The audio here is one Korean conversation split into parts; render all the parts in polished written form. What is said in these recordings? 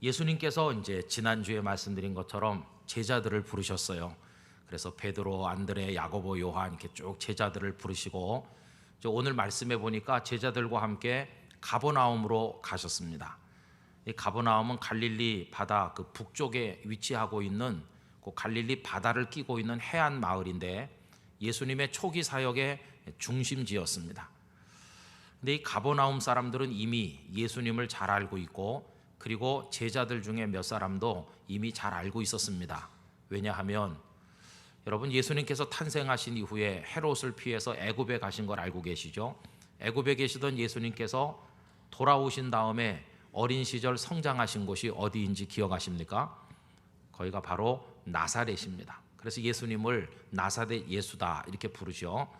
예수님께서 이제 지난주에 말씀드린 것처럼 제자들을 부르셨어요. 그래서 베드로, 안드레, 야고보, 요한 이렇게 쭉 제자들을 부르시고 오늘 말씀해 보니까 제자들과 함께 가버나움으로 가셨습니다. 이 가버나움은 갈릴리 바다 그 북쪽에 위치하고 있는 그 갈릴리 바다를 끼고 있는 해안 마을인데 예수님의 초기 사역의 중심지였습니다. 근데 이 가버나움 사람들은 이미 예수님을 잘 알고 있고 그리고 제자들 중에 몇 사람도 이미 잘 알고 있었습니다. 왜냐하면 여러분, 예수님께서 탄생하신 이후에 헤롯을 피해서 애굽에 가신 걸 알고 계시죠? 애굽에 계시던 예수님께서 돌아오신 다음에 어린 시절 성장하신 곳이 어디인지 기억하십니까? 거기가 바로 나사렛입니다. 그래서 예수님을 나사렛 예수다 이렇게 부르죠.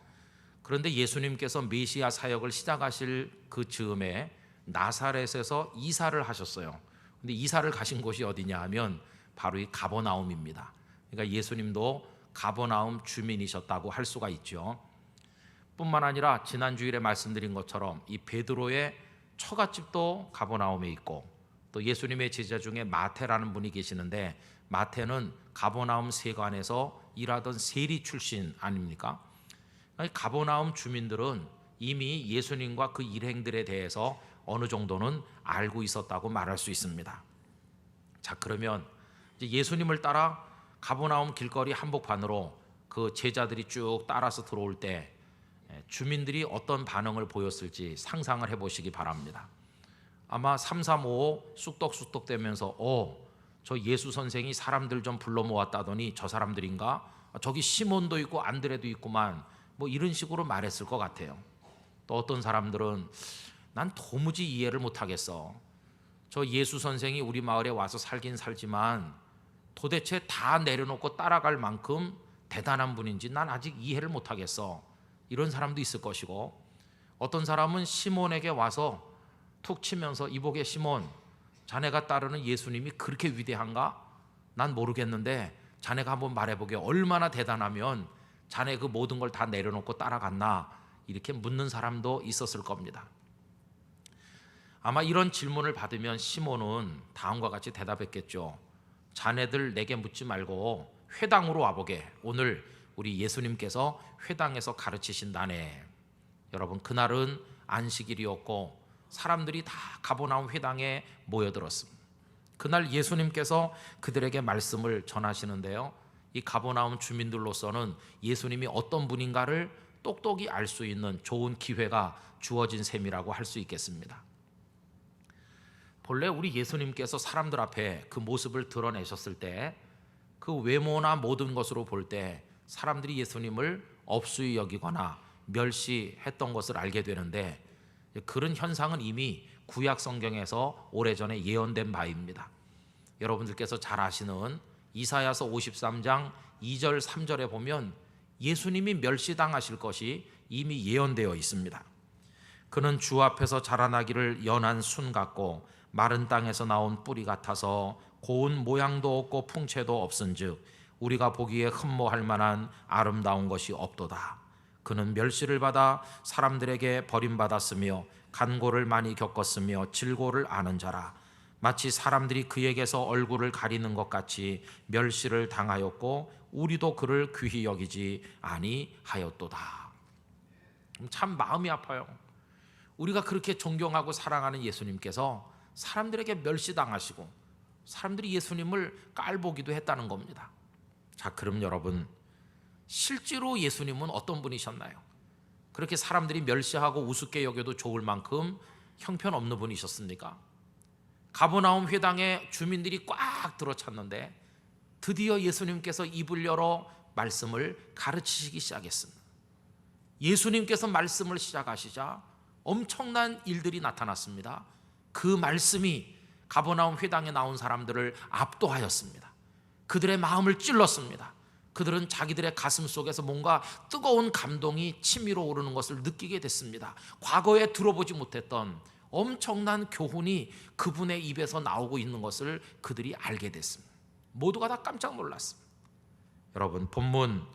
그런데 예수님께서 메시아 사역을 시작하실 그 즈음에 나사렛에서 이사를 하셨어요. 근데 이사를 가신 곳이 어디냐 하면 바로 이 가버나움입니다. 그러니까 예수님도 가버나움 주민이셨다고 할 수가 있죠. 뿐만 아니라 지난 주일에 말씀드린 것처럼 이 베드로의 처갓집도 가버나움에 있고 또 예수님의 제자 중에 마태라는 분이 계시는데 마태는 가버나움 세관에서 일하던 세리 출신 아닙니까? 가버나움 주민들은 이미 예수님과 그 일행들에 대해서 어느 정도는 알고 있었다고 말할 수 있습니다. 자, 그러면 이제 예수님을 따라 가버나움 길거리 한복판으로 그 제자들이 쭉 따라서 들어올 때 주민들이 어떤 반응을 보였을지 상상을 해보시기 바랍니다. 아마 3355 쑥덕쑥덕 대면서 저 예수 선생이 사람들 좀 불러 모았다더니 저 사람들인가? 저기 시몬도 있고 안드레도 있구만, 뭐 이런 식으로 말했을 것 같아요. 또 어떤 사람들은 난 도무지 이해를 못하겠어. 저 예수 선생이 우리 마을에 와서 살긴 살지만 도대체 다 내려놓고 따라갈 만큼 대단한 분인지 난 아직 이해를 못하겠어. 이런 사람도 있을 것이고, 어떤 사람은 시몬에게 와서 툭 치면서 이보게 시몬, 자네가 따르는 예수님이 그렇게 위대한가? 난 모르겠는데 자네가 한번 말해보게. 얼마나 대단하면 자네 그 모든 걸 다 내려놓고 따라갔나? 이렇게 묻는 사람도 있었을 겁니다. 아마 이런 질문을 받으면 시몬은 다음과 같이 대답했겠죠. 자네들 내게 묻지 말고 회당으로 와보게. 오늘 우리 예수님께서 회당에서 가르치신다네. 여러분, 그날은 안식일이었고 사람들이 다 가버나움 회당에 모여들었습니다. 그날 예수님께서 그들에게 말씀을 전하시는데요, 이 가버나움 주민들로서는 예수님이 어떤 분인가를 똑똑히 알 수 있는 좋은 기회가 주어진 셈이라고 할 수 있겠습니다. 본래 우리 예수님께서 사람들 앞에 그 모습을 드러내셨을 때 그 외모나 모든 것으로 볼 때 사람들이 예수님을 업수히 여기거나 멸시했던 것을 알게 되는데, 그런 현상은 이미 구약 성경에서 오래전에 예언된 바입니다. 여러분들께서 잘 아시는 이사야서 53장 2절 3절에 보면 예수님이 멸시당하실 것이 이미 예언되어 있습니다. 그는 주 앞에서 자라나기를 연한 순 같고 마른 땅에서 나온 뿌리 같아서 고운 모양도 없고 풍채도 없은즉 우리가 보기에 흠모할 만한 아름다운 것이 없도다. 그는 멸시를 받아 사람들에게 버림받았으며 간고를 많이 겪었으며 질고를 아는 자라. 마치 사람들이 그에게서 얼굴을 가리는 것 같이 멸시를 당하였고 우리도 그를 귀히 여기지 아니하였도다. 참 마음이 아파요. 우리가 그렇게 존경하고 사랑하는 예수님께서 사람들에게 멸시당하시고 사람들이 예수님을 깔보기도 했다는 겁니다. 자, 그럼 여러분, 실제로 예수님은 어떤 분이셨나요? 그렇게 사람들이 멸시하고 우습게 여겨도 좋을 만큼 형편없는 분이셨습니까? 가버나움 회당에 주민들이 꽉 들어찼는데 드디어 예수님께서 입을 열어 말씀을 가르치시기 시작했습니다. 예수님께서 말씀을 시작하시자 엄청난 일들이 나타났습니다. 그 말씀이 가버나움 회당에 나온 사람들을 압도하였습니다. 그들의 마음을 찔렀습니다. 그들은 자기들의 가슴 속에서 뭔가 뜨거운 감동이 치밀어 오르는 것을 느끼게 됐습니다. 과거에 들어보지 못했던 엄청난 교훈이 그분의 입에서 나오고 있는 것을 그들이 알게 됐습니다. 모두가 다 깜짝 놀랐습니다. 여러분, 본문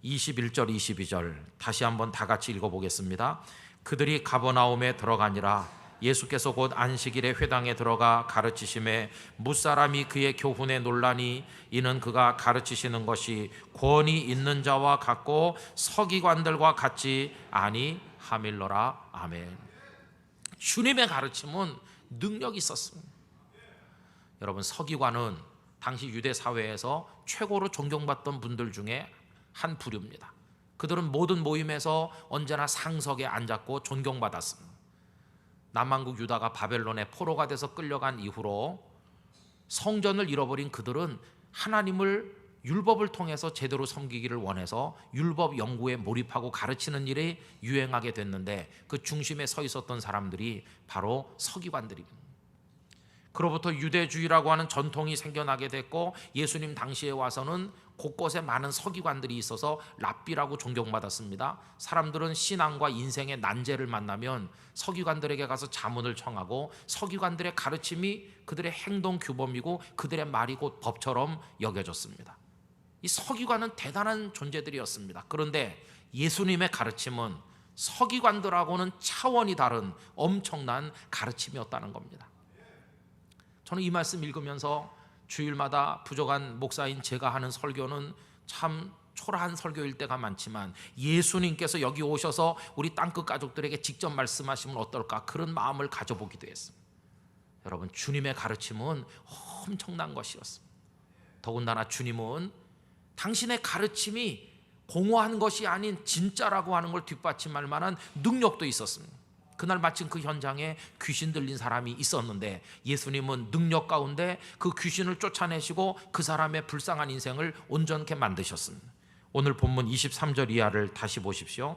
21절 22절 다시 한번 다 같이 읽어보겠습니다. 그들이 가버나움에 들어가니라. 예수께서 곧 안식일에 회당에 들어가 가르치심에 무사람이 그의 교훈에 놀라니 이는 그가 가르치시는 것이 권위 있는 자와 같고 서기관들과 같지 아니하밀러라. 아멘. 주님의 가르침은 능력이 있었습니다. 여러분, 서기관은 당시 유대 사회에서 최고로 존경받던 분들 중에 한 부류입니다. 그들은 모든 모임에서 언제나 상석에 앉았고 존경받았습니다. 남왕국 유다가 바벨론에 포로가 돼서 끌려간 이후로 성전을 잃어버린 그들은 하나님을 율법을 통해서 제대로 섬기기를 원해서 율법 연구에 몰입하고 가르치는 일이 유행하게 됐는데 그 중심에 서 있었던 사람들이 바로 서기관들입니다. 그로부터 유대주의라고 하는 전통이 생겨나게 됐고 예수님 당시에 와서는 곳곳에 많은 서기관들이 있어서 랍비라고 존경받았습니다. 사람들은 신앙과 인생의 난제를 만나면 서기관들에게 가서 자문을 청하고 서기관들의 가르침이 그들의 행동 규범이고 그들의 말이 곧 법처럼 여겨졌습니다. 이 서기관은 대단한 존재들이었습니다. 그런데 예수님의 가르침은 서기관들하고는 차원이 다른 엄청난 가르침이었다는 겁니다. 저는 이 말씀 읽으면서 주일마다 부족한 목사인 제가 하는 설교는 참 초라한 설교일 때가 많지만 예수님께서 여기 오셔서 우리 땅끝 가족들에게 직접 말씀하시면 어떨까, 그런 마음을 가져보기도 했습니다. 여러분, 주님의 가르침은 엄청난 것이었습니다. 더군다나 주님은 당신의 가르침이 공허한 것이 아닌 진짜라고 하는 걸 뒷받침할 만한 능력도 있었습니다. 그날 마침 그 현장에 귀신 들린 사람이 있었는데 예수님은 능력 가운데 그 귀신을 쫓아내시고 그 사람의 불쌍한 인생을 온전케 만드셨습니다. 오늘 본문 23절 이하를 다시 보십시오.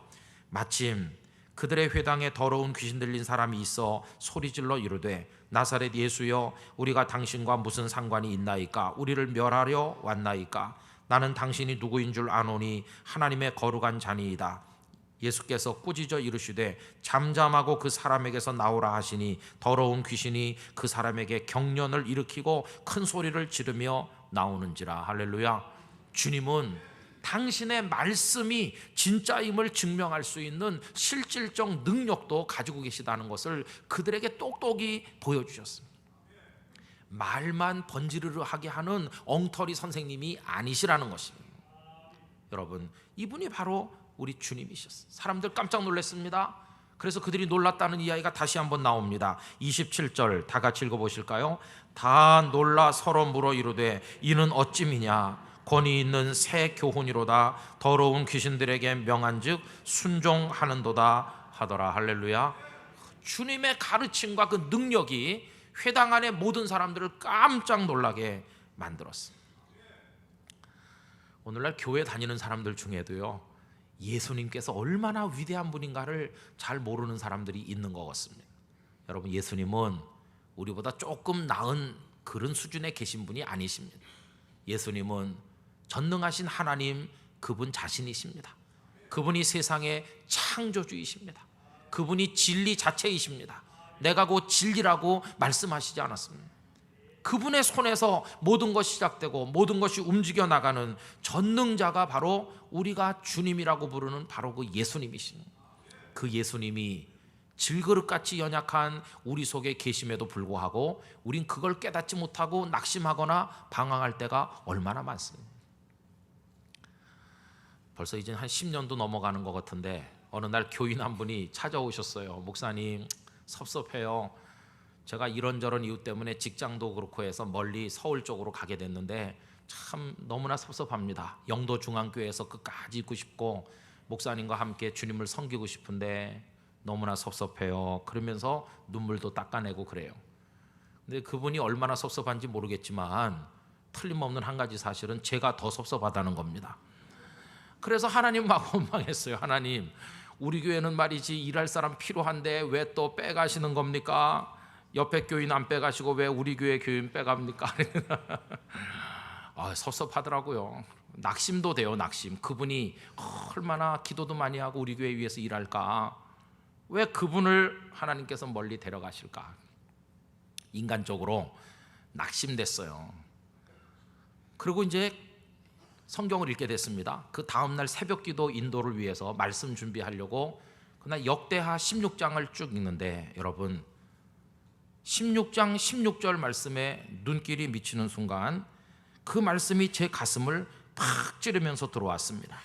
마침 그들의 회당에 더러운 귀신 들린 사람이 있어 소리질러 이르되 나사렛 예수여, 우리가 당신과 무슨 상관이 있나이까? 우리를 멸하려 왔나이까? 나는 당신이 누구인 줄 아노니 하나님의 거룩한 자니이다. 예수께서 꾸짖어 이르시되 잠잠하고 그 사람에게서 나오라 하시니 더러운 귀신이 그 사람에게 경련을 일으키고 큰 소리를 지르며 나오는지라. 할렐루야. 주님은 당신의 말씀이 진짜임을 증명할 수 있는 실질적 능력도 가지고 계시다는 것을 그들에게 똑똑히 보여주셨습니다. 말만 번지르르하게 하는 엉터리 선생님이 아니시라는 것입니다. 여러분, 이분이 바로 우리 주님이셨어요. 사람들 깜짝 놀랐습니다. 그래서 그들이 놀랐다는 이야기가 다시 한번 나옵니다. 27절 다 같이 읽어보실까요? 다 놀라 서로 물어 이르되 이는 어찌미냐? 권위 있는 새 교훈이로다. 더러운 귀신들에게 명한즉 순종하는도다 하더라. 할렐루야. 주님의 가르침과 그 능력이 회당 안의 모든 사람들을 깜짝 놀라게 만들었습니다. 오늘날 교회 다니는 사람들 중에도요, 예수님께서 얼마나 위대한 분인가를 잘 모르는 사람들이 있는 것 같습니다. 여러분, 예수님은 우리보다 조금 나은 그런 수준에 계신 분이 아니십니다. 예수님은 전능하신 하나님, 그분 자신이십니다. 그분이 세상의 창조주이십니다. 그분이 진리 자체이십니다. 내가 곧 진리라고 말씀하시지 않았습니다. 그분의 손에서 모든 것이 시작되고 모든 것이 움직여 나가는 전능자가 바로 우리가 주님이라고 부르는 바로 그 예수님이십니다. 그 예수님이 질그릇같이 연약한 우리 속에 계심에도 불구하고 우린 그걸 깨닫지 못하고 낙심하거나 방황할 때가 얼마나 많습니다. 벌써 이제 한 10년도 넘어가는 것 같은데 어느 날 교인 한 분이 찾아오셨어요. 목사님, 섭섭해요. 제가 이런저런 이유 때문에 직장도 그렇고 해서 멀리 서울 쪽으로 가게 됐는데 참 너무나 섭섭합니다. 영도 중앙교회에서 끝까지 있고 싶고 목사님과 함께 주님을 섬기고 싶은데 너무나 섭섭해요. 그러면서 눈물도 닦아내고 그래요. 근데 그분이 얼마나 섭섭한지 모르겠지만 틀림없는 한 가지 사실은 제가 더 섭섭하다는 겁니다. 그래서 하나님 막 원망했어요. 하나님, 우리 교회는 말이지 일할 사람 필요한데 왜 또 빼가시는 겁니까? 옆에 교인 안 빼가시고 왜 우리 교회 교인 빼갑니까? 섭섭하더라고요. 낙심도 돼요. 낙심. 그분이 얼마나 기도도 많이 하고 우리 교회 위해서 일할까? 왜 그분을 하나님께서 멀리 데려가실까? 인간적으로 낙심됐어요. 그리고 이제 성경을 읽게 됐습니다. 그 다음날 새벽기도 인도를 위해서 말씀 준비하려고 그날 역대하 16장을 쭉 읽는데 여러분, 16장 16절 말씀에 눈길이 미치는 순간 그 말씀이 제 가슴을 팍 찌르면서 들어왔습니다.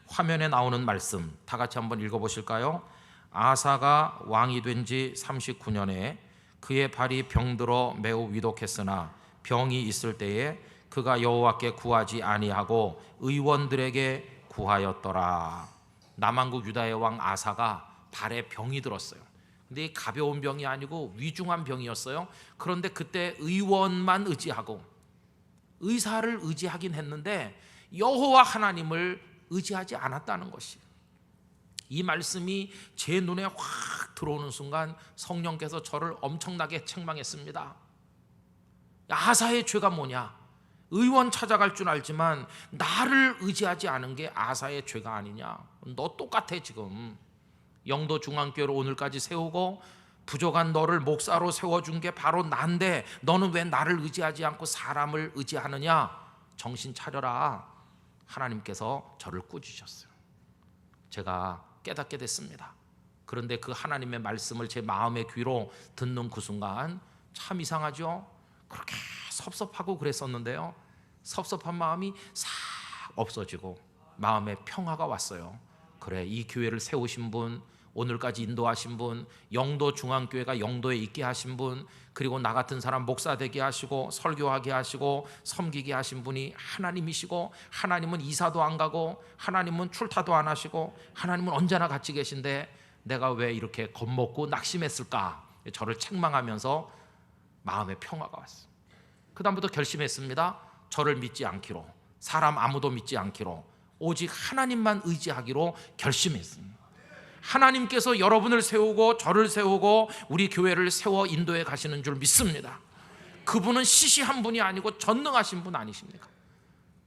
화면에 나오는 말씀 다 같이 한번 읽어보실까요? 아사가 왕이 된 지 39년에 그의 발이 병들어 매우 위독했으나 병이 있을 때에 그가 여호와께 구하지 아니하고 의원들에게 구하였더라. 남한국 유다의 왕 아사가 발에 병이 들었어요. 근데 이 가벼운 병이 아니고 위중한 병이었어요. 그런데 그때 의원만 의지하고 의사를 의지하긴 했는데 여호와 하나님을 의지하지 않았다는 것이, 이 말씀이 제 눈에 확 들어오는 순간 성령께서 저를 엄청나게 책망했습니다. 아사의 죄가 뭐냐? 의원 찾아갈 줄 알지만 나를 의지하지 않은 게 아사의 죄가 아니냐? 너 똑같아. 지금 영도 중앙교회로 오늘까지 세우고 부족한 너를 목사로 세워준 게 바로 난데 너는 왜 나를 의지하지 않고 사람을 의지하느냐? 정신 차려라. 하나님께서 저를 꾸짖으셨어요. 제가 깨닫게 됐습니다. 그런데 그 하나님의 말씀을 제 마음의 귀로 듣는 그 순간 참 이상하죠? 그렇게 섭섭하고 그랬었는데요, 섭섭한 마음이 싹 없어지고 마음에 평화가 왔어요. 그래, 이 교회를 세우신 분, 오늘까지 인도하신 분, 영도 중앙교회가 영도에 있게 하신 분, 그리고 나 같은 사람 목사 되게 하시고 설교하게 하시고 섬기게 하신 분이 하나님이시고, 하나님은 이사도 안 가고 하나님은 출타도 안 하시고 하나님은 언제나 같이 계신데 내가 왜 이렇게 겁먹고 낙심했을까? 저를 책망하면서 마음의 평화가 왔어요. 그 다음부터 결심했습니다. 저를 믿지 않기로, 사람 아무도 믿지 않기로, 오직 하나님만 의지하기로 결심했습니다. 하나님께서 여러분을 세우고 저를 세우고 우리 교회를 세워 인도에 가시는 줄 믿습니다. 그분은 시시한 분이 아니고 전능하신 분 아니십니까?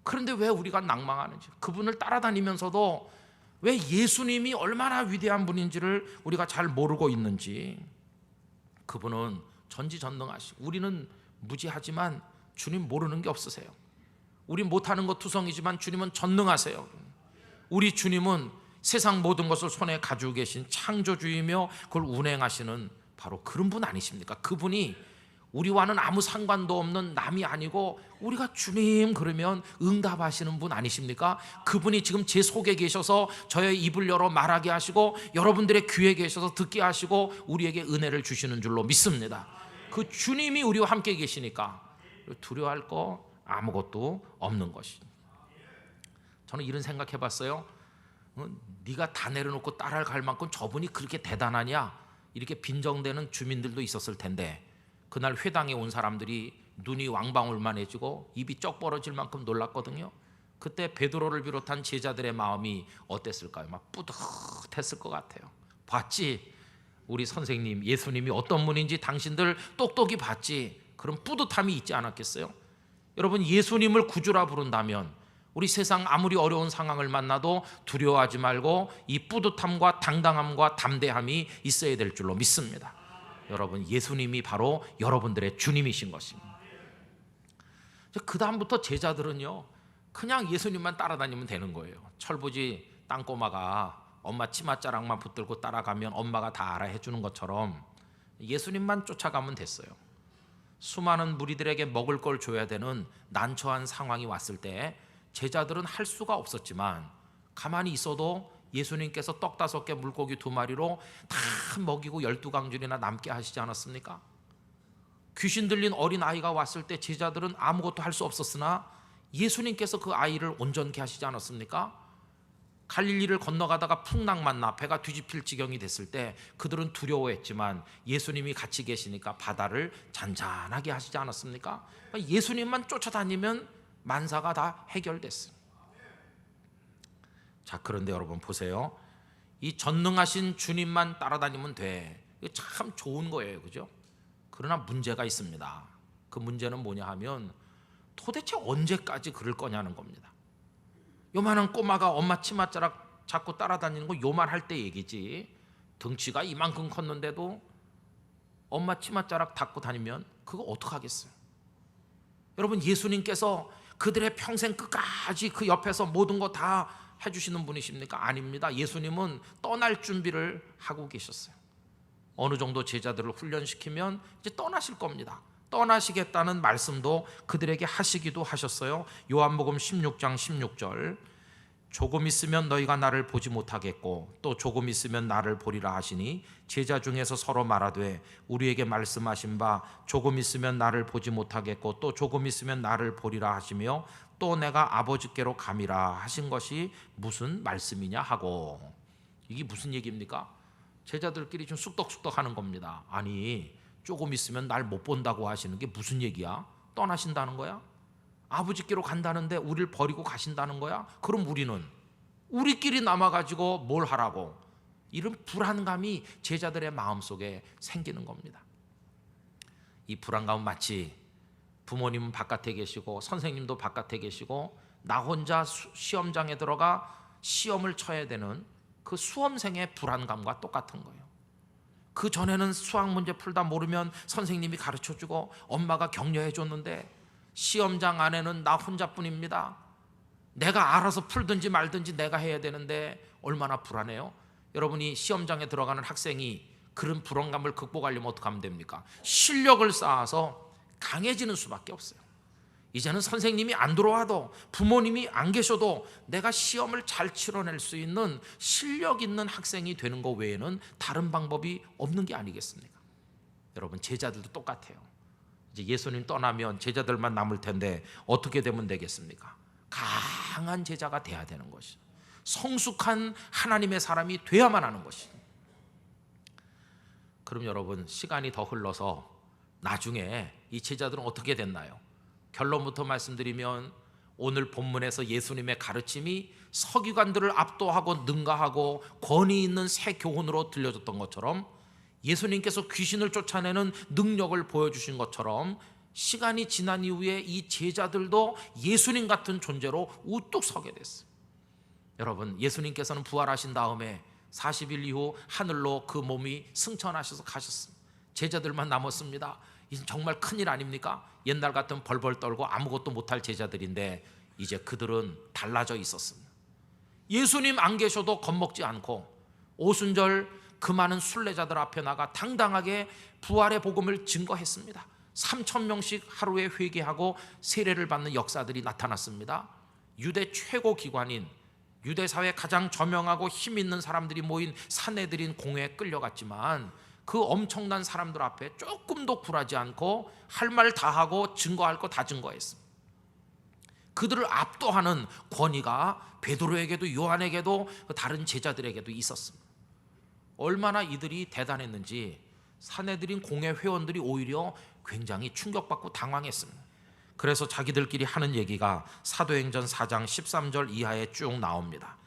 그런데 왜 우리가 낭망하는지, 그분을 따라다니면서도 왜 예수님이 얼마나 위대한 분인지를 우리가 잘 모르고 있는지. 그분은 전지전능하시고 우리는 무지하지만 주님 모르는 게 없으세요. 우리 못하는 것 투성이지만 주님은 전능하세요. 우리 주님은 세상 모든 것을 손에 가지고 계신 창조주이며 그걸 운행하시는 바로 그런 분 아니십니까? 그분이 우리와는 아무 상관도 없는 남이 아니고 우리가 주님 그러면 응답하시는 분 아니십니까? 그분이 지금 제 속에 계셔서 저의 입을 열어 말하게 하시고 여러분들의 귀에 계셔서 듣게 하시고 우리에게 은혜를 주시는 줄로 믿습니다. 그 주님이 우리와 함께 계시니까 두려워할 거 아무것도 없는 것입니다. 저는 이런 생각해 봤어요. 네가 다 내려놓고 따라갈 만큼 저분이 그렇게 대단하냐? 이렇게 빈정대는 주민들도 있었을 텐데 그날 회당에 온 사람들이 눈이 왕방울만해지고 입이 쩍 벌어질 만큼 놀랐거든요. 그때 베드로를 비롯한 제자들의 마음이 어땠을까요? 막 뿌듯했을 것 같아요. 봤지? 우리 선생님 예수님이 어떤 분인지 당신들 똑똑히 봤지? 그런 뿌듯함이 있지 않았겠어요? 여러분, 예수님을 구주라 부른다면 우리 세상 아무리 어려운 상황을 만나도 두려워하지 말고 이 뿌듯함과 당당함과 담대함이 있어야 될 줄로 믿습니다. 여러분, 예수님이 바로 여러분들의 주님이신 것입니다. 그 다음부터 제자들은요 그냥 예수님만 따라다니면 되는 거예요. 철부지 땅꼬마가 엄마 치맛자락만 붙들고 따라가면 엄마가 다 알아 해주는 것처럼 예수님만 쫓아가면 됐어요. 수많은 무리들에게 먹을 걸 줘야 되는 난처한 상황이 왔을 때 제자들은 할 수가 없었지만 가만히 있어도 예수님께서 떡 5개 물고기 2마리로 다 먹이고 12강줄이나 남게 하시지 않았습니까? 귀신 들린 어린아이가 왔을 때 제자들은 아무것도 할 수 없었으나 예수님께서 그 아이를 온전케 하시지 않았습니까? 갈릴리를 건너가다가 풍랑 만나 배가 뒤집힐 지경이 됐을 때 그들은 두려워했지만 예수님이 같이 계시니까 바다를 잔잔하게 하시지 않았습니까? 예수님만 쫓아다니면 만사가 다 해결됐어요. 자, 그런데 여러분 보세요. 이 전능하신 주님만 따라다니면 돼. 이거 참 좋은 거예요, 그죠? 그러나 문제가 있습니다. 그 문제는 뭐냐 하면 도대체 언제까지 그럴 거냐는 겁니다. 요만한 꼬마가 엄마 치맛자락 잡고 따라다니는 거 요만할 때 얘기지, 덩치가 이만큼 컸는데도 엄마 치맛자락 닦고 다니면 그거 어떡하겠어요? 여러분, 예수님께서 그들의 평생 끝까지 그 옆에서 모든 거 다 해주시는 분이십니까? 아닙니다. 예수님은 떠날 준비를 하고 계셨어요. 어느 정도 제자들을 훈련시키면 이제 떠나실 겁니다. 떠나시겠다는 말씀도 그들에게 하시기도 하셨어요. 요한복음 16장 16절, 조금 있으면 너희가 나를 보지 못하겠고 또 조금 있으면 나를 보리라 하시니 제자 중에서 서로 말하되 우리에게 말씀하신 바 조금 있으면 나를 보지 못하겠고 또 조금 있으면 나를 보리라 하시며 또 내가 아버지께로 감이라 하신 것이 무슨 말씀이냐 하고. 이게 무슨 얘기입니까? 제자들끼리 좀 쑥덕쑥덕 하는 겁니다. 아니, 조금 있으면 날 못 본다고 하시는 게 무슨 얘기야? 떠나신다는 거야? 아버지께로 간다는데 우리를 버리고 가신다는 거야? 그럼 우리끼리 남아가지고 뭘 하라고? 이런 불안감이 제자들의 마음속에 생기는 겁니다. 이 불안감은 마치 부모님은 바깥에 계시고 선생님도 바깥에 계시고 나 혼자 시험장에 들어가 시험을 쳐야 되는 그 수험생의 불안감과 똑같은 거예요. 그 전에는 수학 문제 풀다 모르면 선생님이 가르쳐주고 엄마가 격려해줬는데 시험장 안에는 나 혼자뿐입니다. 내가 알아서 풀든지 말든지 내가 해야 되는데 얼마나 불안해요. 여러분이 시험장에 들어가는 학생이 그런 불안감을 극복하려면 어떻게 하면 됩니까? 실력을 쌓아서 강해지는 수밖에 없어요. 이제는 선생님이 안 들어와도 부모님이 안 계셔도 내가 시험을 잘 치러낼 수 있는 실력 있는 학생이 되는 것 외에는 다른 방법이 없는 게 아니겠습니까? 여러분, 제자들도 똑같아요. 이제 예수님 떠나면 제자들만 남을 텐데 어떻게 되면 되겠습니까? 강한 제자가 돼야 되는 것이죠. 성숙한 하나님의 사람이 돼야만 하는 것이죠. 그럼 여러분, 시간이 더 흘러서 나중에 이 제자들은 어떻게 됐나요? 결론부터 말씀드리면 오늘 본문에서 예수님의 가르침이 서기관들을 압도하고 능가하고 권위 있는 새 교훈으로 들려줬던 것처럼 예수님께서 귀신을 쫓아내는 능력을 보여주신 것처럼 시간이 지난 이후에 이 제자들도 예수님 같은 존재로 우뚝 서게 됐어요. 여러분, 예수님께서는 부활하신 다음에 40일 이후 하늘로 그 몸이 승천하셔서 가셨습니다. 제자들만 남았습니다. 이건 정말 큰일 아닙니까? 옛날 같은 벌벌 떨고 아무것도 못할 제자들인데 이제 그들은 달라져 있었습니다. 예수님 안 계셔도 겁먹지 않고 오순절 그 많은 순례자들 앞에 나가 당당하게 부활의 복음을 증거했습니다. 3,000명씩 하루에 회개하고 세례를 받는 역사들이 나타났습니다. 유대 최고 기관인 유대 사회 가장 저명하고 힘 있는 사람들이 모인 산헤드린 공회에 끌려갔지만 그 엄청난 사람들 앞에 조금도 굴하지 않고 할 말 다 하고 증거할 거 다 증거했습니다. 그들을 압도하는 권위가 베드로에게도 요한에게도 다른 제자들에게도 있었습니다. 얼마나 이들이 대단했는지 산헤드린 공회 회원들이 오히려 굉장히 충격받고 당황했습니다. 그래서 자기들끼리 하는 얘기가 사도행전 4장 13절 이하에 쭉 나옵니다.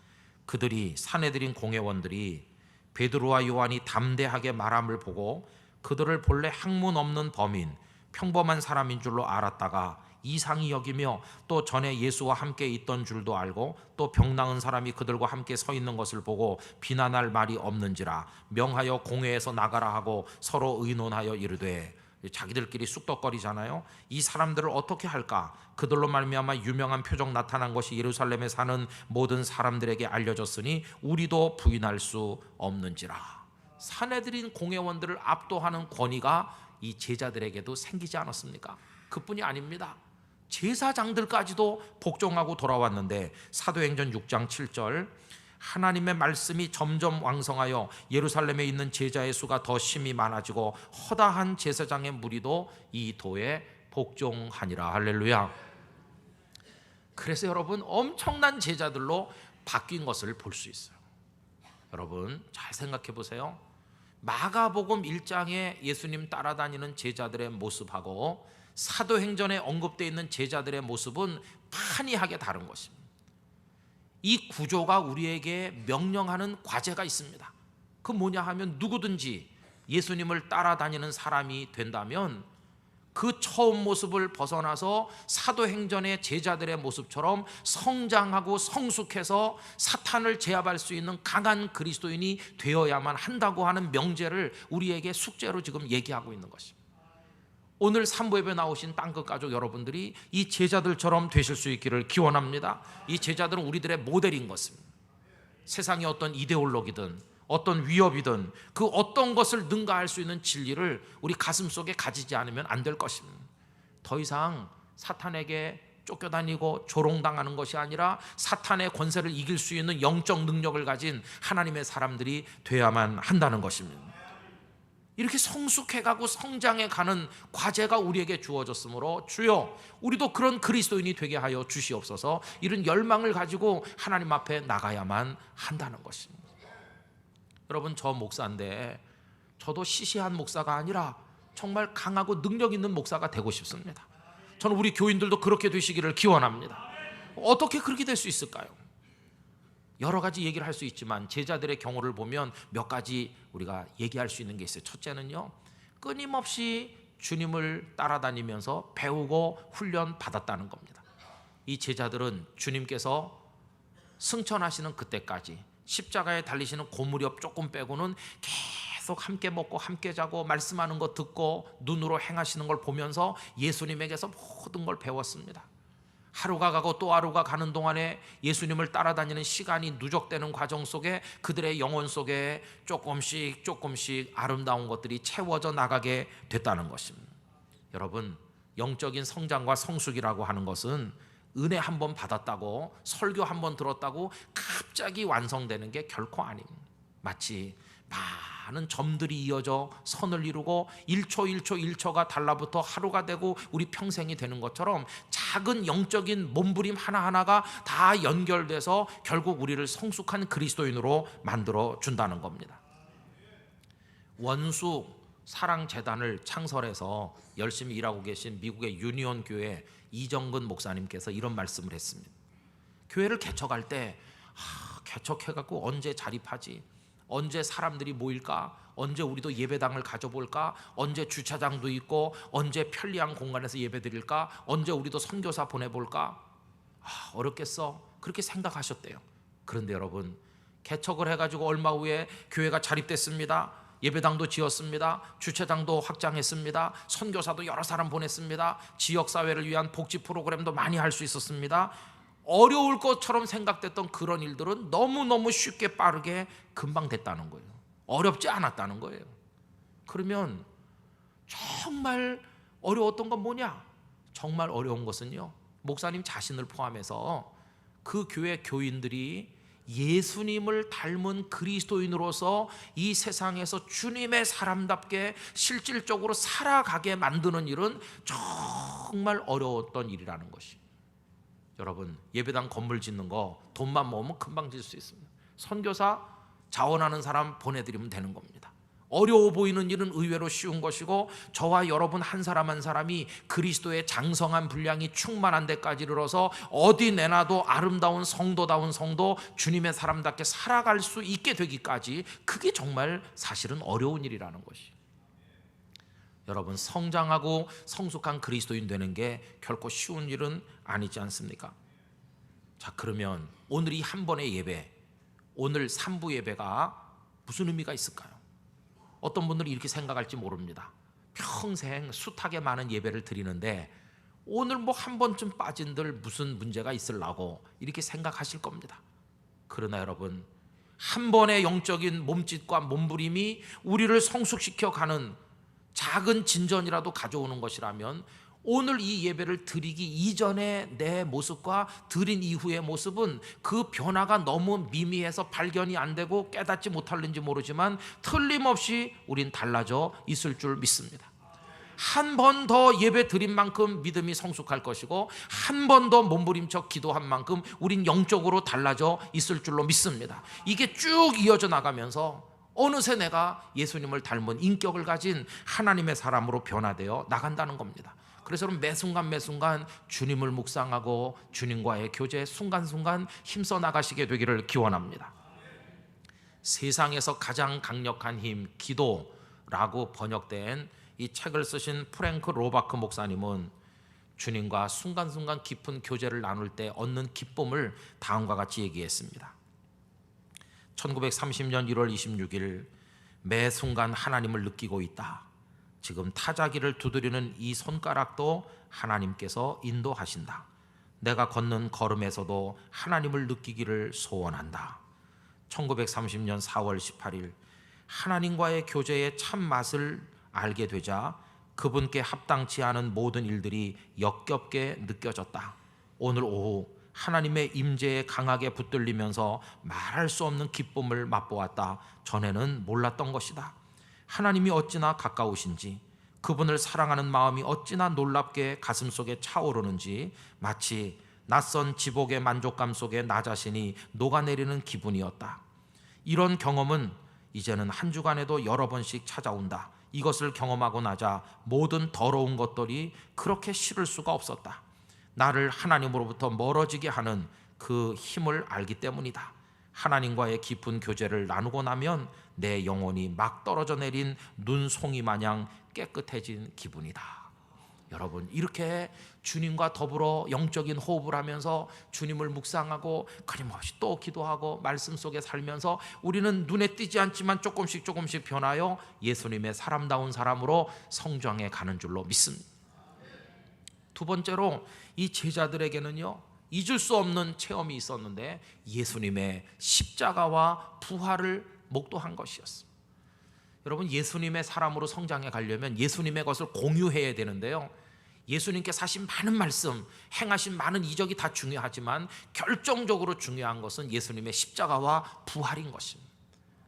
그들이 산헤드린 공회원들이 베드로와 요한이 담대하게 말함을 보고 그들을 본래 학문 없는 범인, 평범한 사람인 줄로 알았다가 이상히 여기며 또 전에 예수와 함께 있던 줄도 알고 또 병 나은 사람이 그들과 함께 서 있는 것을 보고 비난할 말이 없는지라 명하여 공회에서 나가라 하고 서로 의논하여 이르되, 자기들끼리 쑥덕거리잖아요. 이 사람들을 어떻게 할까? 그들로 말미암아 유명한 표적 나타난 것이 예루살렘에 사는 모든 사람들에게 알려졌으니 우리도 부인할 수 없는지라. 산헤드린 공회원들을 압도하는 권위가 이 제자들에게도 생기지 않았습니까? 그뿐이 아닙니다. 제사장들까지도 복종하고 돌아왔는데 사도행전 6장 7절, 하나님의 말씀이 점점 왕성하여 예루살렘에 있는 제자의 수가 더 심히 많아지고 허다한 제사장의 무리도 이 도에 복종하니라. 할렐루야. 그래서 여러분, 엄청난 제자들로 바뀐 것을 볼 수 있어요. 여러분 잘 생각해 보세요. 마가복음 1장에 예수님 따라다니는 제자들의 모습하고 사도행전에 언급되어 있는 제자들의 모습은 판이하게 다른 것입니다. 이 구조가 우리에게 명령하는 과제가 있습니다. 그 뭐냐 하면 누구든지 예수님을 따라다니는 사람이 된다면 그 처음 모습을 벗어나서 사도행전의 제자들의 모습처럼 성장하고 성숙해서 사탄을 제압할 수 있는 강한 그리스도인이 되어야만 한다고 하는 명제를 우리에게 숙제로 지금 얘기하고 있는 것입니다. 오늘 3부 예배 나오신 땅끝 가족 여러분들이 이 제자들처럼 되실 수 있기를 기원합니다. 이 제자들은 우리들의 모델인 것입니다. 세상의 어떤 이데올로기든 어떤 위협이든 그 어떤 것을 능가할 수 있는 진리를 우리 가슴 속에 가지지 않으면 안 될 것입니다. 더 이상 사탄에게 쫓겨다니고 조롱당하는 것이 아니라 사탄의 권세를 이길 수 있는 영적 능력을 가진 하나님의 사람들이 되어야만 한다는 것입니다. 이렇게 성숙해가고 성장해가는 과제가 우리에게 주어졌으므로 주여 우리도 그런 그리스도인이 되게 하여 주시옵소서. 이런 열망을 가지고 하나님 앞에 나가야만 한다는 것입니다. 여러분, 저 목사인데 저도 시시한 목사가 아니라 정말 강하고 능력 있는 목사가 되고 싶습니다. 저는 우리 교인들도 그렇게 되시기를 기원합니다. 어떻게 그렇게 될 수 있을까요? 여러 가지 얘기를 할 수 있지만 제자들의 경우를 보면 몇 가지 우리가 얘기할 수 있는 게 있어요. 첫째는요, 끊임없이 주님을 따라다니면서 배우고 훈련 받았다는 겁니다. 이 제자들은 주님께서 승천하시는 그때까지 십자가에 달리시는 그 무렵 조금 빼고는 계속 함께 먹고 함께 자고 말씀하는 거 듣고 눈으로 행하시는 걸 보면서 예수님에게서 모든 걸 배웠습니다. 하루가 가고 또 하루가 가는 동안에 예수님을 따라다니는 시간이 누적되는 과정 속에 그들의 영혼 속에 조금씩 아름다운 것들이 채워져 나가게 됐다는 것입니다. 여러분, 영적인 성장과 성숙이라고 하는 것은 은혜 한 번 받았다고 설교 한 번 들었다고 갑자기 완성되는 게 결코 아닙니다. 마치 많은 점들이 이어져 선을 이루고 1초가 달라붙어 하루가 되고 우리 평생이 되는 것처럼 작은 영적인 몸부림 하나하나가 다 연결돼서 결국 우리를 성숙한 그리스도인으로 만들어 준다는 겁니다. 원수 사랑재단을 창설해서 열심히 일하고 계신 미국의 유니온 교회 이정근 목사님께서 이런 말씀을 했습니다. 교회를 개척할 때 개척해갖고 언제 자립하지? 언제 사람들이 모일까? 언제 우리도 예배당을 가져볼까? 언제 주차장도 있고 언제 편리한 공간에서 예배드릴까? 언제 우리도 선교사 보내볼까? 어렵겠어. 그렇게 생각하셨대요. 그런데 여러분, 개척을 해가지고 얼마 후에 교회가 자립됐습니다. 예배당도 지었습니다. 주차장도 확장했습니다. 선교사도 여러 사람 보냈습니다. 지역사회를 위한 복지 프로그램도 많이 할 수 있었습니다. 어려울 것처럼 생각됐던 그런 일들은 너무너무 쉽게 빠르게 금방 됐다는 거예요. 어렵지 않았다는 거예요. 그러면 정말 어려웠던 건 뭐냐? 정말 어려운 것은요, 목사님 자신을 포함해서 그 교회 교인들이 예수님을 닮은 그리스도인으로서 이 세상에서 주님의 사람답게 실질적으로 살아가게 만드는 일은 정말 어려웠던 일이라는 것이. 여러분, 예배당 건물 짓는 거 돈만 모으면 금방 짓을 수 있습니다. 선교사 자원하는 사람 보내드리면 되는 겁니다. 어려워 보이는 일은 의외로 쉬운 것이고 저와 여러분 한 사람 한 사람이 그리스도의 장성한 분량이 충만한 데까지 이르러서 어디 내놔도 아름다운 성도다운 성도, 주님의 사람답게 살아갈 수 있게 되기까지, 그게 정말 사실은 어려운 일이라는 것이. 여러분, 성장하고 성숙한 그리스도인 되는 게 결코 쉬운 일은 아니지 않습니까? 자, 그러면 오늘 이 한 번의 예배, 오늘 3부 예배가 무슨 의미가 있을까요? 어떤 분들이 이렇게 생각할지 모릅니다. 평생 숱하게 많은 예배를 드리는데 오늘 뭐 한 번쯤 빠진들 무슨 문제가 있으려고 이렇게 생각하실 겁니다. 그러나 여러분, 한 번의 영적인 몸짓과 몸부림이 우리를 성숙시켜 가는 작은 진전이라도 가져오는 것이라면 오늘 이 예배를 드리기 이전의 내 모습과 드린 이후의 모습은 그 변화가 너무 미미해서 발견이 안 되고 깨닫지 못할는지 모르지만 틀림없이 우린 달라져 있을 줄 믿습니다. 한 번 더 예배 드린 만큼 믿음이 성숙할 것이고 한 번 더 몸부림쳐 기도한 만큼 우린 영적으로 달라져 있을 줄로 믿습니다. 이게 쭉 이어져 나가면서 어느새 내가 예수님을 닮은 인격을 가진 하나님의 사람으로 변화되어 나간다는 겁니다. 그래서 매 순간 주님을 묵상하고 주님과의 교제 순간순간 힘써 나가시게 되기를 기원합니다. 세상에서 가장 강력한 힘, 기도라고 번역된 이 책을 쓰신 프랭크 로바크 목사님은 주님과 순간순간 깊은 교제를 나눌 때 얻는 기쁨을 다음과 같이 얘기했습니다. 1930년 1월 26일, 매 순간 하나님을 느끼고 있다. 지금 타자기를 두드리는 이 손가락도 하나님께서 인도하신다. 내가 걷는 걸음에서도 하나님을 느끼기를 소원한다. 1930년 4월 18일 하나님과의 교제의 참 맛을 알게 되자 그분께 합당치 않은 모든 일들이 역겹게 느껴졌다. 오늘 오후 하나님의 임재에 강하게 붙들리면서 말할 수 없는 기쁨을 맛보았다. 전에는 몰랐던 것이다. 하나님이 어찌나 가까우신지, 그분을 사랑하는 마음이 어찌나 놀랍게 가슴속에 차오르는지, 마치 낯선 지복의 만족감 속에 나 자신이 녹아내리는 기분이었다. 이런 경험은 이제는 한 주간에도 여러 번씩 찾아온다. 이것을 경험하고 나자 모든 더러운 것들이 그렇게 싫을 수가 없었다. 나를 하나님으로부터 멀어지게 하는 그 힘을 알기 때문이다. 하나님과의 깊은 교제를 나누고 나면 내 영혼이 막 떨어져 내린 눈송이 마냥 깨끗해진 기분이다. 여러분, 이렇게 주님과 더불어 영적인 호흡을 하면서 주님을 묵상하고 끊임없이 또 기도하고 말씀 속에 살면서 우리는 눈에 띄지 않지만 조금씩 변하여 예수님의 사람다운 사람으로 성장해 가는 줄로 믿습니다. 두 번째로 이 제자들에게는요, 잊을 수 없는 체험이 있었는데 예수님의 십자가와 부활을 목도한 것이었습니다. 여러분, 예수님의 사람으로 성장해 가려면 예수님의 것을 공유해야 되는데요, 예수님께서 하신 많은 말씀, 행하신 많은 이적이 다 중요하지만 결정적으로 중요한 것은 예수님의 십자가와 부활인 것입니다.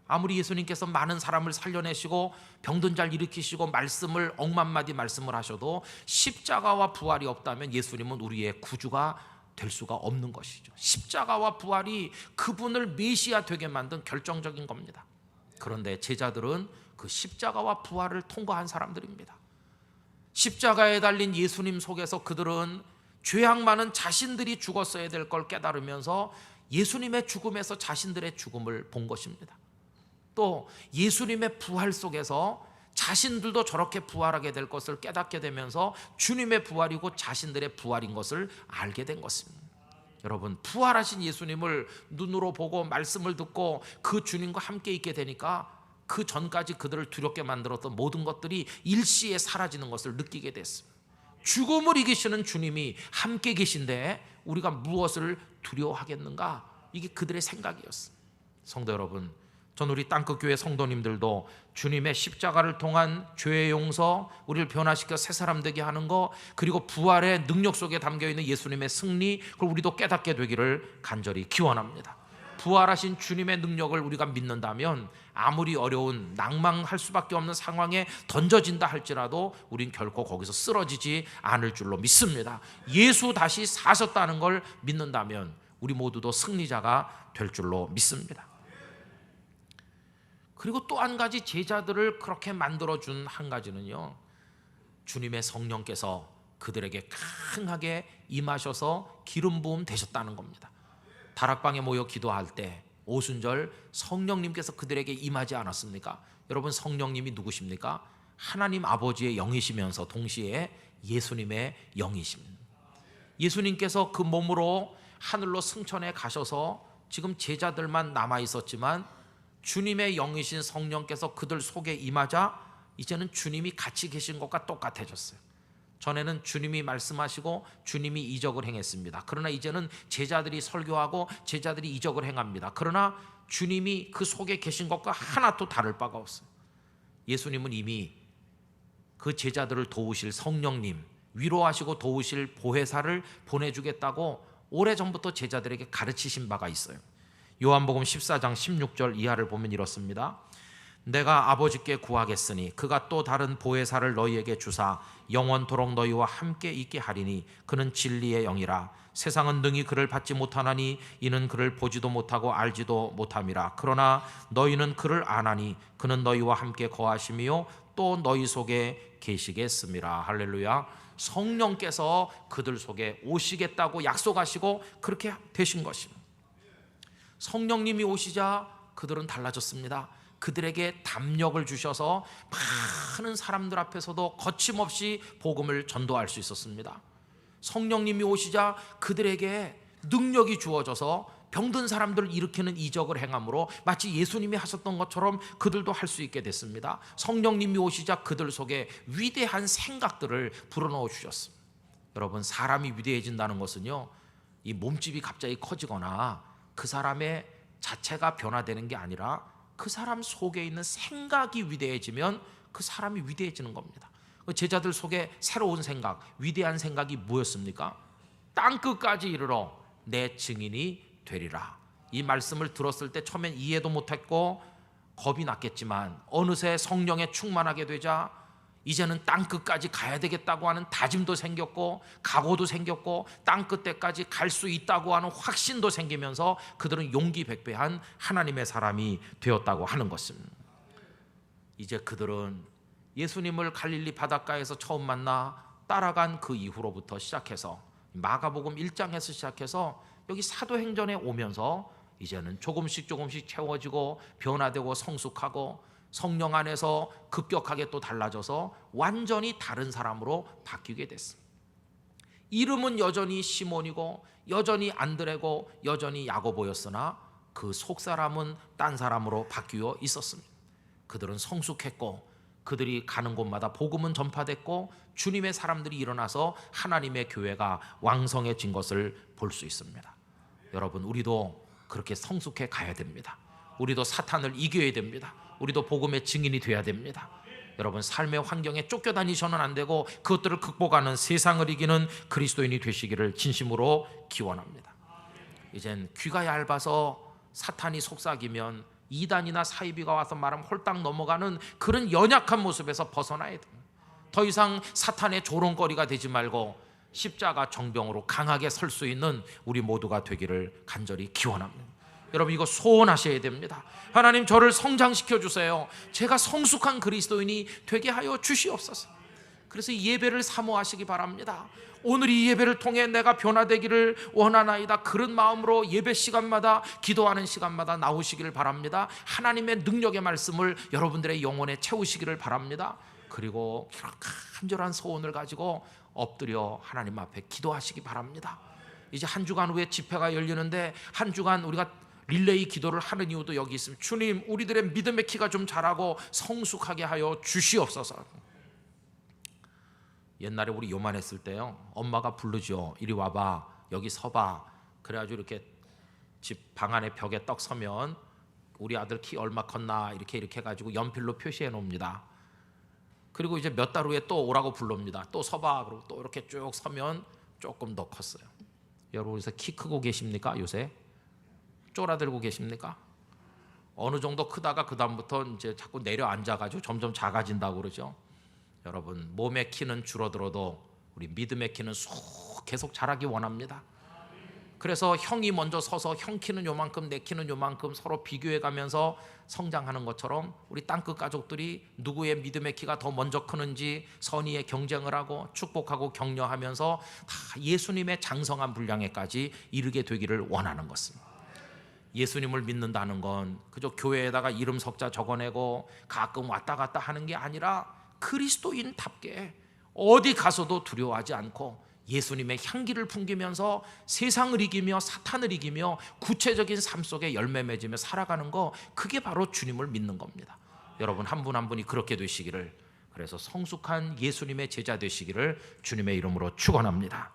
아무리 예수님께서 많은 사람을 살려내시고 병든 자를 일으키시고 말씀을 억만 마디 말씀을 하셔도 십자가와 부활이 없다면 예수님은 우리의 구주가 될 수가 없는 것이죠. 십자가와 부활이 그분을 메시아 되게 만든 결정적인 겁니다. 그런데 제자들은 그 십자가와 부활을 통과한 사람들입니다. 십자가에 달린 예수님 속에서 그들은 죄악 많은 자신들이 죽었어야 될 걸 깨달으면서 예수님의 죽음에서 자신들의 죽음을 본 것입니다. 또 예수님의 부활 속에서 자신들도 저렇게 부활하게 될 것을 깨닫게 되면서 주님의 부활이고 자신들의 부활인 것을 알게 된 것입니다. 여러분, 부활하신 예수님을 눈으로 보고 말씀을 듣고 그 주님과 함께 있게 되니까 그 전까지 그들을 두렵게 만들었던 모든 것들이 일시에 사라지는 것을 느끼게 됐습니다. 죽음을 이기시는 주님이 함께 계신데 우리가 무엇을 두려워하겠는가? 이게 그들의 생각이었습니다. 성도 여러분, 전 우리 땅끝교회 성도님들도 주님의 십자가를 통한 죄의 용서, 우리를 변화시켜 새 사람 되게 하는 것, 그리고 부활의 능력 속에 담겨있는 예수님의 승리, 그걸 우리도 깨닫게 되기를 간절히 기원합니다. 부활하신 주님의 능력을 우리가 믿는다면 아무리 어려운 낭망할 수밖에 없는 상황에 던져진다 할지라도 우린 결코 거기서 쓰러지지 않을 줄로 믿습니다. 예수 다시 사셨다는 걸 믿는다면 우리 모두도 승리자가 될 줄로 믿습니다. 그리고 또 한 가지 제자들을 그렇게 만들어준 한 가지는요, 주님의 성령께서 그들에게 강하게 임하셔서 기름 부음 되셨다는 겁니다. 다락방에 모여 기도할 때 오순절 성령님께서 그들에게 임하지 않았습니까? 여러분, 성령님이 누구십니까? 하나님 아버지의 영이시면서 동시에 예수님의 영이십니다. 예수님께서 그 몸으로 하늘로 승천해 가셔서 지금 제자들만 남아 있었지만 주님의 영이신 성령께서 그들 속에 임하자 이제는 주님이 같이 계신 것과 똑같아졌어요. 전에는 주님이 말씀하시고 주님이 이적을 행했습니다. 그러나 이제는 제자들이 설교하고 제자들이 이적을 행합니다. 그러나 주님이 그 속에 계신 것과 하나도 다를 바가 없어요. 예수님은 이미 그 제자들을 도우실 성령님, 위로하시고 도우실 보혜사를 보내주겠다고 오래전부터 제자들에게 가르치신 바가 있어요. 요한복음 14장 16절 이하를 보면 이렇습니다. 내가 아버지께 구하겠으니 그가 또 다른 보혜사를 너희에게 주사 영원토록 너희와 함께 있게 하리니 그는 진리의 영이라. 세상은 능히 그를 받지 못하나니 이는 그를 보지도 못하고 알지도 못함이라. 그러나 너희는 그를 아나니 그는 너희와 함께 거하심이요 또 너희 속에 계시겠음이라. 할렐루야. 성령께서 그들 속에 오시겠다고 약속하시고 그렇게 되신 것입니다. 성령님이 오시자 그들은 달라졌습니다. 그들에게 담력을 주셔서 많은 사람들 앞에서도 거침없이 복음을 전도할 수 있었습니다. 성령님이 오시자 그들에게 능력이 주어져서 병든 사람들을 일으키는 이적을 행함으로 마치 예수님이 하셨던 것처럼 그들도 할 수 있게 됐습니다. 성령님이 오시자 그들 속에 위대한 생각들을 불어넣어 주셨습니다. 여러분, 사람이 위대해진다는 것은요, 이 몸집이 갑자기 커지거나 그 사람의 자체가 변화되는 게 아니라 그 사람 속에 있는 생각이 위대해지면 그 사람이 위대해지는 겁니다. 제자들 속에 새로운 생각, 위대한 생각이 뭐였습니까? 땅끝까지 이르러 내 증인이 되리라. 이 말씀을 들었을 때 처음엔 이해도 못했고 겁이 났겠지만 어느새 성령에 충만하게 되자 이제는 땅끝까지 가야 되겠다고 하는 다짐도 생겼고 각오도 생겼고 땅끝에까지 갈 수 있다고 하는 확신도 생기면서 그들은 용기 백배한 하나님의 사람이 되었다고 하는 것입니다. 이제 그들은 예수님을 갈릴리 바닷가에서 처음 만나 따라간 그 이후로부터 시작해서 마가복음 1장에서 시작해서 여기 사도행전에 오면서 이제는 조금씩 채워지고 변화되고 성숙하고 성령 안에서 급격하게 또 달라져서 완전히 다른 사람으로 바뀌게 됐습니다. 이름은 여전히 시몬이고 여전히 안드레고 여전히 야고보였으나 그 속사람은 딴 사람으로 바뀌어 있었습니다. 그들은 성숙했고 그들이 가는 곳마다 복음은 전파됐고 주님의 사람들이 일어나서 하나님의 교회가 왕성해진 것을 볼 수 있습니다. 여러분, 우리도 그렇게 성숙해 가야 됩니다. 우리도 사탄을 이겨야 됩니다. 우리도 복음의 증인이 돼야 됩니다. 여러분, 삶의 환경에 쫓겨다니셔는 안 되고 그것들을 극복하는, 세상을 이기는 그리스도인이 되시기를 진심으로 기원합니다. 이젠 귀가 얇아서 사탄이 속삭이면 이단이나 사이비가 와서 말하면 홀딱 넘어가는 그런 연약한 모습에서 벗어나야 됩니다. 더 이상 사탄의 조롱거리가 되지 말고 십자가 정병으로 강하게 설 수 있는 우리 모두가 되기를 간절히 기원합니다. 여러분, 이거 소원하셔야 됩니다. 하나님, 저를 성장시켜 주세요. 제가 성숙한 그리스도인이 되게 하여 주시옵소서. 그래서 이 예배를 사모하시기 바랍니다. 오늘 이 예배를 통해 내가 변화되기를 원하나이다. 그런 마음으로 예배 시간마다, 기도하는 시간마다 나오시기를 바랍니다. 하나님의 능력의 말씀을 여러분들의 영혼에 채우시기를 바랍니다. 그리고 간절한 소원을 가지고 엎드려 하나님 앞에 기도하시기 바랍니다. 이제 한 주간 후에 집회가 열리는데 한 주간 우리가 릴레이 기도를 하는 이유도 여기 있습니다. 주님, 우리들의 믿음의 키가 좀 자라고 성숙하게 하여 주시옵소서. 옛날에 우리 요만했을 때요, 엄마가 부르죠. 이리 와봐, 여기 서봐. 그래가지고 이렇게 집 방 안에 벽에 떡 서면 우리 아들 키 얼마 컸나 이렇게 해가지고 연필로 표시해 놓습니다. 그리고 이제 몇 달 후에 또 오라고 부릅니다. 또 서봐. 그리고 또 이렇게 쭉 서면 조금 더 컸어요. 여러분, 그래서 키 크고 계십니까? 요새 쫄아들고 계십니까? 어느 정도 크다가 그 다음부터 이제 자꾸 내려앉아가지고 점점 작아진다고 그러죠. 여러분, 몸의 키는 줄어들어도 우리 믿음의 키는 계속 자라기 원합니다. 그래서 형이 먼저 서서 형 키는 요만큼, 내 키는 요만큼 서로 비교해 가면서 성장하는 것처럼 우리 땅끝 가족들이 누구의 믿음의 키가 더 먼저 크는지 선의의 경쟁을 하고 축복하고 격려하면서 다 예수님의 장성한 분량에까지 이르게 되기를 원하는 것입니다. 예수님을 믿는다는 건 그저 교회에다가 이름 석자 적어내고 가끔 왔다 갔다 하는 게 아니라 그리스도인답게 어디 가서도 두려워하지 않고 예수님의 향기를 풍기면서 세상을 이기며 사탄을 이기며 구체적인 삶 속에 열매 맺으며 살아가는 거, 그게 바로 주님을 믿는 겁니다. 여러분, 한 분 한 분이 그렇게 되시기를, 그래서 성숙한 예수님의 제자 되시기를 주님의 이름으로 축원합니다.